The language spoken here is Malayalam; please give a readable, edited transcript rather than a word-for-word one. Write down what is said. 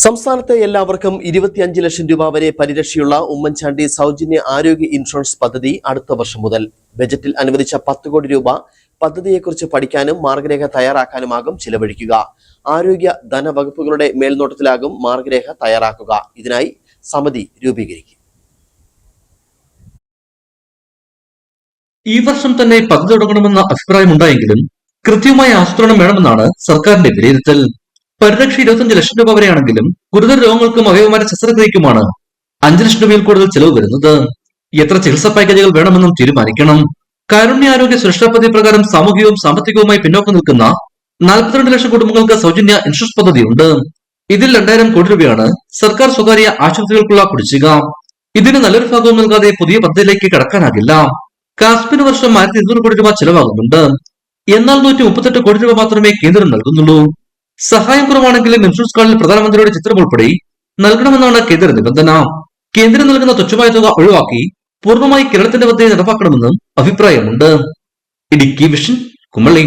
സംസ്ഥാനത്തെ എല്ലാവർക്കും 25 ലക്ഷം രൂപ വരെ പരിരക്ഷയുള്ള ഉമ്മൻചാണ്ടി സൗജന്യ ആരോഗ്യ ഇൻഷുറൻസ് പദ്ധതി അടുത്ത വർഷം മുതൽ ബജറ്റിൽ അനുവദിച്ച 10 കോടി രൂപ പദ്ധതിയെക്കുറിച്ച് പഠിക്കാനും മാർഗരേഖ തയ്യാറാക്കാനുമാകും ചിലവഴിക്കുക. ആരോഗ്യ ധനവകുപ്പുകളുടെ മേൽനോട്ടത്തിലാകും മാർഗരേഖ തയ്യാറാക്കുക. ഇതിനായി സമിതി രൂപീകരിക്കും. ഈ വർഷം തന്നെ പദ്ധതി തുടങ്ങണമെന്ന അഭിപ്രായമുണ്ടായെങ്കിലും കൃത്യമായ ആസൂത്രണം വേണമെന്നാണ് സർക്കാരിന്റെ വിലയിരുത്തൽ. പരിരക്ഷ 25 ലക്ഷം രൂപ വരെയാണെങ്കിലും ഗുരുതര രോഗങ്ങൾക്കും അവയവമാറ്റ ശസ്ത്രക്രിയക്കുമാണ് 5 ലക്ഷം രൂപയിൽ കൂടുതൽ ചെലവ് വരുന്നത്. എത്ര ചികിത്സാ പാക്കേജുകൾ വേണമെന്നും തീരുമാനിക്കണം. കാരുണ്യാരോഗ്യ സുരക്ഷാ പദ്ധതി പ്രകാരം സാമൂഹികവും സാമ്പത്തികവുമായി പിന്നോക്കം നിൽക്കുന്ന 42 ലക്ഷം കുടുംബങ്ങൾക്ക് സൗജന്യ ഇൻഷുറൻസ് പദ്ധതിയുണ്ട്. ഇതിൽ 2000 കോടി രൂപയാണ് സർക്കാർ സ്വകാര്യ ആശുപത്രികൾക്കുള്ള കുടിശ്ശിക. ഇതിന് നല്ലൊരു ഭാഗവും നൽകാതെ പുതിയ പദ്ധതിയിലേക്ക് കടക്കാനാകില്ല. കാസ്പിന് വർഷം 1200 കോടി രൂപ ചെലവാകുന്നുണ്ട്. എന്നാൽ 138 കോടി രൂപ മാത്രമേ കേന്ദ്രം നൽകുന്നുള്ളൂ. സഹായം കുറവാണെങ്കിലും ഇൻഷുറൻസ് കാർഡിൽ പ്രധാനമന്ത്രിയുടെ ചിത്രം ഉൾപ്പെടെ നൽകണമെന്നാണ് കേന്ദ്ര നിബന്ധന. കേന്ദ്രം നൽകുന്ന തുച്ഛമായ തുക ഒഴിവാക്കി പൂർണ്ണമായി കേരളത്തിന്റെ പദ്ധതി നടപ്പാക്കണമെന്നും അഭിപ്രായമുണ്ട്. ഇടുക്കി വിഷൻ, കുമളി.